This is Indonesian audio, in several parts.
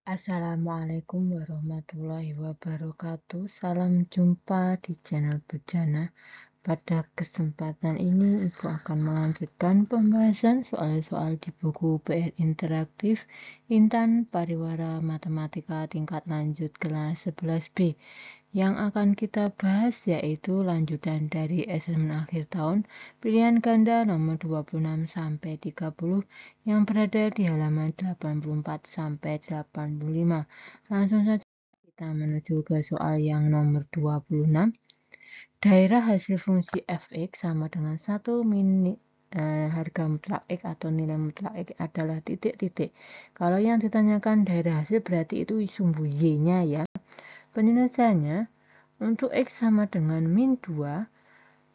Assalamualaikum warahmatullahi wabarakatuh. Salam jumpa di channel Bejana. Pada kesempatan ini, Ibu akan melanjutkan pembahasan soal-soal di buku PR Interaktif Intan Pariwara Matematika tingkat lanjut kelas 11B. Yang akan kita bahas yaitu lanjutan dari asesmen akhir tahun pilihan ganda nomor 26 sampai 30 yang berada di halaman 84 sampai 85. Langsung saja kita menuju ke soal yang nomor 26. Daerah hasil fungsi f(x) sama dengan 1 min harga mutlak X atau nilai mutlak X adalah titik-titik. Kalau yang ditanyakan daerah hasil berarti itu sumbu Y-nya ya. Penyelesaiannya, untuk X sama dengan min 2,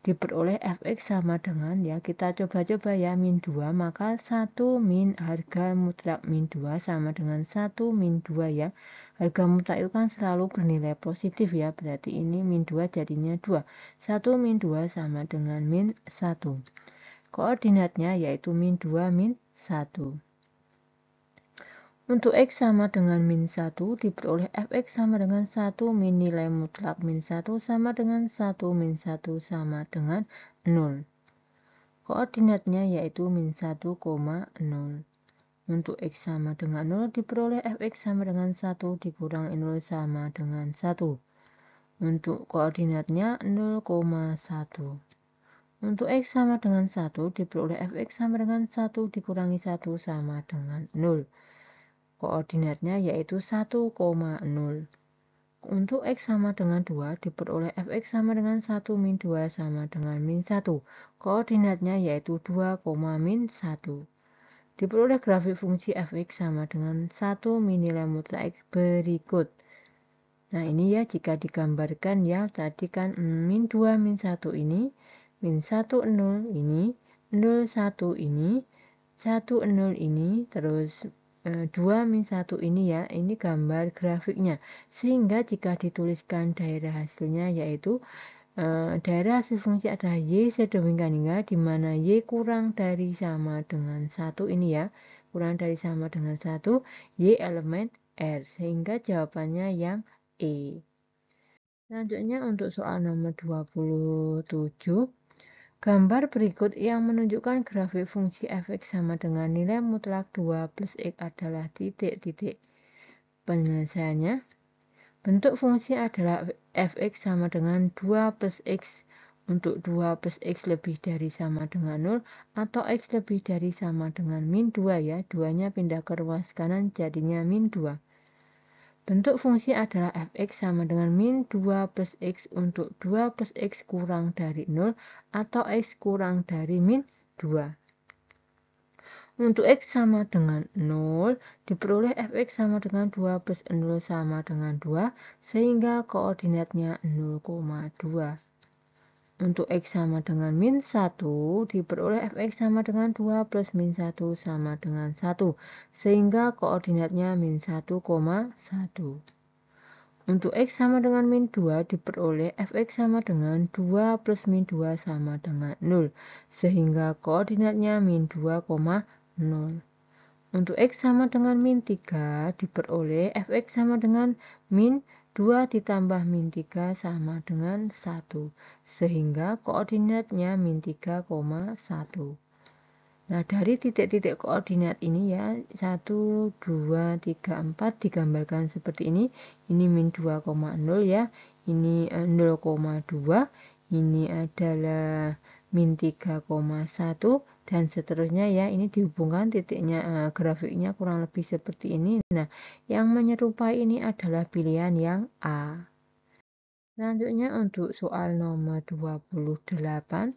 diperoleh fx sama dengan, ya kita coba-coba ya, min 2, maka 1 min harga mutlak min 2 sama dengan 1 min 2 ya. Harga mutlak itu kan selalu bernilai positif ya, berarti ini min 2 jadinya 2. 1 min 2 sama dengan min 1. Koordinatnya yaitu min 2 min 1. Untuk X sama dengan min 1, diperoleh fx sama dengan 1 min nilai mutlak min 1 sama dengan 1 min 1 sama dengan 0. Koordinatnya yaitu min 1, 0. Untuk X sama dengan 0, diperoleh fx sama dengan 1 dikurangi 0 sama dengan 1. Untuk koordinatnya 0,1. Untuk X sama dengan 1, diperoleh fx sama dengan 1 dikurangi 1 sama dengan 0. Koordinatnya yaitu 1,0. Untuk X sama dengan 2, diperoleh fx sama dengan 1 min 2 sama dengan min 1. Koordinatnya yaitu 2, min 1. Diperoleh grafik fungsi fx sama dengan 1 min nilai mutlak X berikut. Nah ini ya, jika digambarkan ya, tadi kan min 2 min 1 ini, min 1 0 ini, 0 1 ini, 1 0 ini, terus 2 min 1 ini ya, ini gambar grafiknya. Sehingga jika dituliskan daerah hasilnya yaitu daerah hasil fungsi adalah Y sedemikian hingga di mana Y kurang dari sama dengan 1 ini ya, kurang dari sama dengan 1, Y elemen R, sehingga jawabannya yang E. Selanjutnya untuk soal nomor 27. Gambar berikut yang menunjukkan grafik fungsi fx sama dengan nilai mutlak 2 plus X adalah titik-titik. Penyelesaiannya, bentuk fungsi adalah fx sama dengan 2 plus X untuk 2 plus X lebih dari sama dengan 0 atau X lebih dari sama dengan min 2 ya. 2-nya pindah ke ruas kanan jadinya min 2. Bentuk fungsi adalah fx sama dengan min 2 plus X untuk 2 plus X kurang dari 0 atau X kurang dari min 2. Untuk X sama dengan 0, diperoleh fx sama dengan 2 plus 0 sama dengan 2, sehingga koordinatnya 0,2. Untuk X sama dengan min 1, diperoleh fx sama dengan 2 plus min 1 sama dengan 1, sehingga koordinatnya min 1,1. Untuk X sama dengan min 2, diperoleh fx sama dengan 2 plus min 2 sama dengan 0, sehingga koordinatnya min 2,0. Untuk X sama dengan min 3, diperoleh fx sama dengan min 2 ditambah min 3 sama dengan 1, sehingga koordinatnya min 3,1. Nah, dari titik-titik koordinat ini ya, 1, 2, 3, 4 digambarkan seperti ini. Ini min 2,0 ya, ini 0,2, ini adalah min 3,1, dan seterusnya ya. Ini dihubungkan titiknya, grafiknya kurang lebih seperti ini. Nah, yang menyerupai ini adalah pilihan yang A. Selanjutnya untuk soal nomor 28.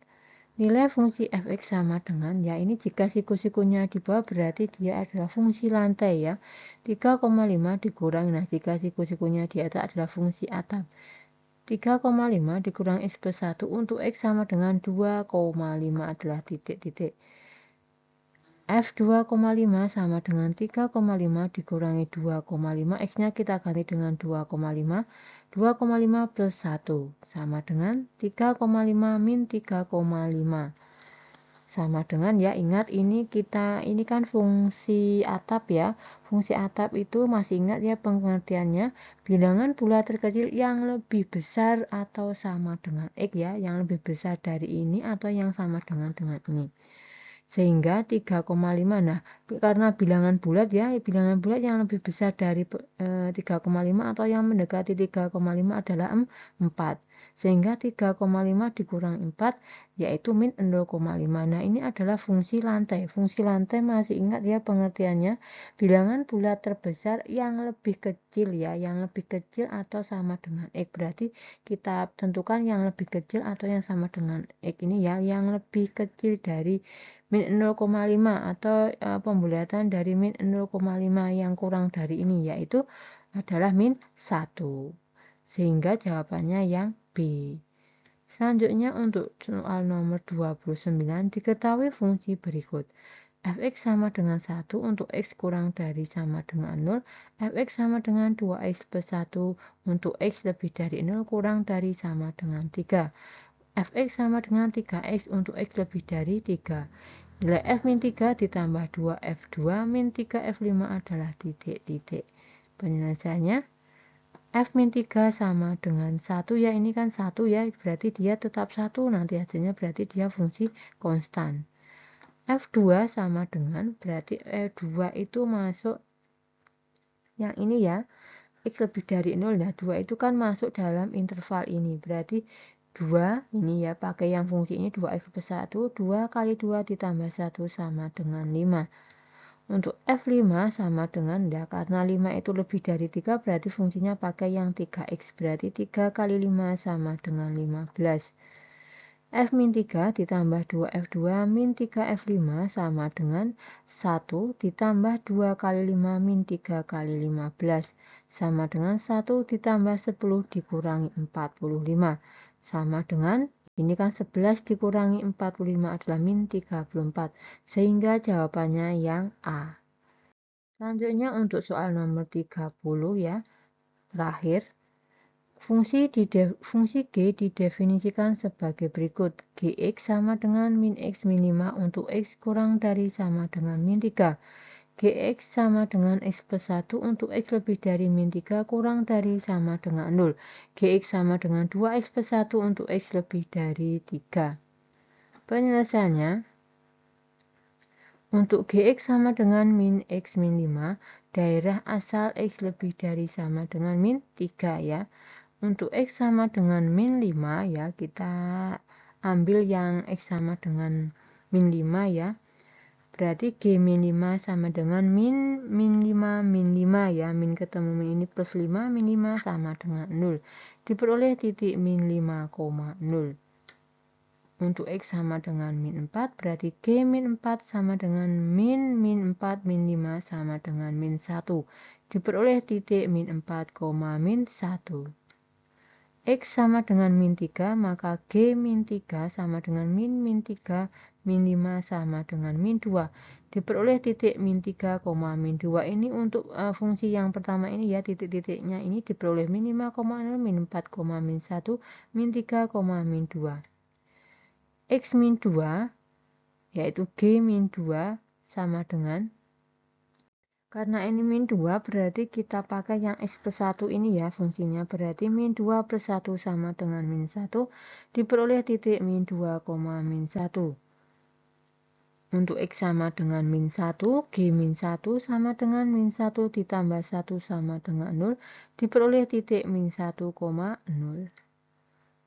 Nilai fungsi fx sama dengan, ya ini jika siku-sikunya di bawah berarti dia adalah fungsi lantai ya. 3,5 dikurangi, nah jika siku-sikunya di atas adalah fungsi atap. 3,5 dikurang X plus 1 untuk X sama dengan 2,5 adalah titik-titik. F 2,5 sama dengan 3,5 dikurangi 2,5, X-nya kita ganti dengan 2,5. 2,5 plus 1 sama dengan 3,5 min 3,5. sama dengan, ya ingat ini kan fungsi atap ya. Fungsi atap itu masih ingat ya pengertiannya, bilangan bulat terkecil yang lebih besar atau sama dengan X ya, yang lebih besar dari ini atau yang sama dengan ini. Sehingga 3,5, nah karena bilangan bulat ya, bilangan bulat yang lebih besar dari 3,5 atau yang mendekati 3,5 adalah 4. Sehingga 3,5 dikurang 4 yaitu min 0,5. Nah ini adalah fungsi lantai. Fungsi lantai masih ingat ya pengertiannya, bilangan bulat terbesar yang lebih kecil ya, yang lebih kecil atau sama dengan X. Berarti kita tentukan yang lebih kecil atau yang sama dengan X ini ya, yang lebih kecil dari min 0,5 atau pembulatan dari min 0,5 yang kurang dari ini yaitu adalah min 1. Sehingga jawabannya yang B. Selanjutnya untuk soal nomor 29, diketahui fungsi berikut. Fx sama dengan 1 untuk x kurang dari sama dengan 0, fx sama dengan 2x plus 1 untuk x lebih dari 0 kurang dari sama dengan 3. Fx sama dengan 3x untuk x lebih dari 3. Nilai F min 3 ditambah 2F2 min 3F5 adalah titik-titik. Penyelesaiannya, F min 3 sama dengan 1 ya, ini kan 1 ya, berarti dia tetap 1, nanti hasilnya berarti dia fungsi konstan. F2 sama dengan, berarti F2 itu masuk yang ini ya, X lebih dari 0, nah 2 itu kan masuk dalam interval ini, berarti 2 ini ya, pakai yang fungsi ini 2x plus 1, 2 kali 2 ditambah 1 sama dengan 5. Untuk F5 sama dengan, ya karena 5 itu lebih dari 3 berarti fungsinya pakai yang 3x, berarti 3 kali 5 sama dengan 15. F min 3 ditambah 2F2 min 3F5 sama dengan 1 ditambah 2 kali 5 min 3 kali 15 sama dengan 1 ditambah 10 dikurangi 45 sama dengan, ini kan 11 dikurangi 45 adalah min 34, sehingga jawabannya yang A. Selanjutnya untuk soal nomor 30 ya, terakhir. Fungsi G didefinisikan sebagai berikut. Gx sama dengan min x min 5 untuk x kurang dari sama dengan min 3. Gx sama dengan x plus 1 untuk x lebih dari min 3 kurang dari sama dengan 0. Gx sama dengan 2x plus 1 untuk x lebih dari 3. Penyelesaiannya, untuk Gx sama dengan min x min 5, daerah asal x lebih dari sama dengan min 3 ya. Untuk X sama dengan min 5 ya, kita ambil yang X sama dengan min 5 ya. Berarti G min 5 sama dengan min 5 min 5 ya. Min ketemu min ini plus 5, min 5 sama dengan 0. Diperoleh titik min 5,0. Untuk X sama dengan min 4, berarti G min 4 sama dengan min 4 min 5 sama dengan min 1. Diperoleh titik min 4, min 1. X sama dengan min 3, maka G min 3 sama dengan min 3, min 5 sama dengan min 2. Diperoleh titik min 3, min 2 ini untuk fungsi yang pertama ini ya, titik-titiknya ini diperoleh min 5,0, min 4, min 1, min 3, min 2. X min 2, yaitu G min 2 sama dengan, karena ini min 2 berarti kita pakai yang X plus 1 ini ya fungsinya. Berarti min 2 plus 1 sama dengan min 1. Diperoleh titik min 2, min 1. Untuk X sama dengan min 1, G min 1 sama dengan min 1 ditambah 1 sama dengan 0. Diperoleh titik min 1,0.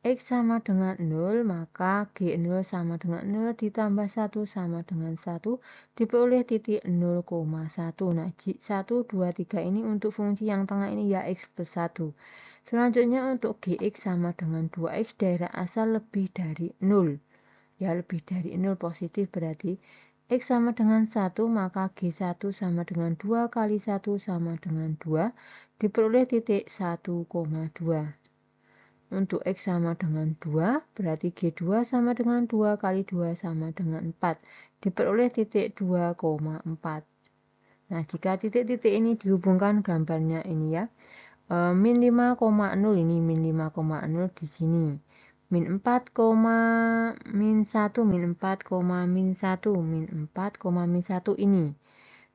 X sama dengan 0, maka G0 sama dengan 0 ditambah 1 sama dengan 1, diperoleh titik 0,1. Nah, 1, 2, 3 ini untuk fungsi yang tengah ini ya X plus 1. Selanjutnya untuk Gx sama dengan 2X, daerah asal lebih dari 0. Ya, lebih dari 0 positif berarti. X sama dengan 1, maka G1 sama dengan 2 kali 1 sama dengan 2, diperoleh titik 1,2. Untuk X sama dengan 2, berarti G2 sama dengan 2 kali 2 sama dengan 4. Diperoleh titik 2,4. Nah, jika titik-titik ini dihubungkan gambarnya ini ya. Min 5,0 ini min 5,0 di sini. min 4, min 1, min 4, min 1, min 4, min 1 ini.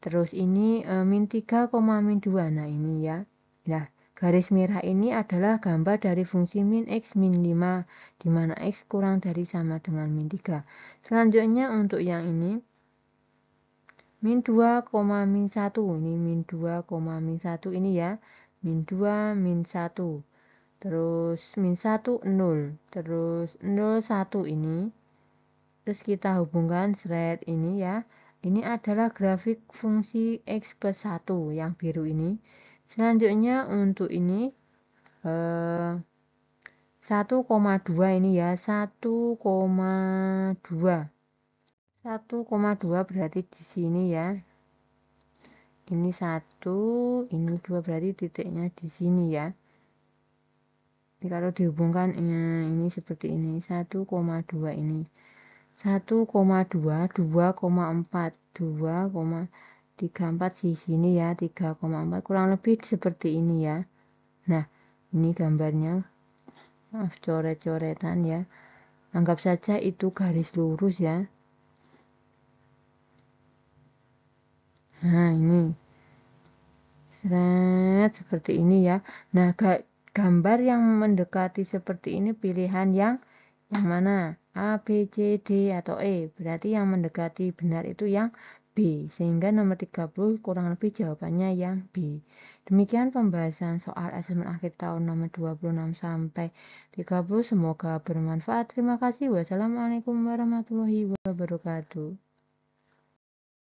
Terus ini min 3, min 2. Nah ini ya. Nah garis merah ini adalah gambar dari fungsi min X min 5, di mana X kurang dari sama dengan min 3. Selanjutnya untuk yang ini, min 2, min 1. Ini min 2, min 1 ini ya. Min 2, min 1. Terus min 1, 0. Terus 0, 1 ini. Terus kita hubungkan thread ini ya. Ini adalah grafik fungsi X plus 1 yang biru ini. Selanjutnya untuk ini 1,2 ini ya. 1,2. 1,2 berarti di sini ya. Ini 1, ini 2 berarti titiknya di sini ya. Jadi kalau dihubungkan ini seperti ini. 1,2 ini. 1,2, 2,4, 2,34 di sini ya, 3,4 kurang lebih seperti ini ya. Nah, ini gambarnya. Maaf coret-coretan ya. Anggap saja itu garis lurus ya. Nah, ini. Seret, seperti ini ya. Nah, gambar yang mendekati seperti ini pilihan yang mana? A, B, C, D, atau E. Berarti yang mendekati benar itu yang B. Sehingga nomor 30 kurang lebih jawabannya yang B. Demikian pembahasan soal asesmen akhir tahun nomor 26 sampai 30. Semoga bermanfaat. Terima kasih. Wassalamualaikum warahmatullahi wabarakatuh.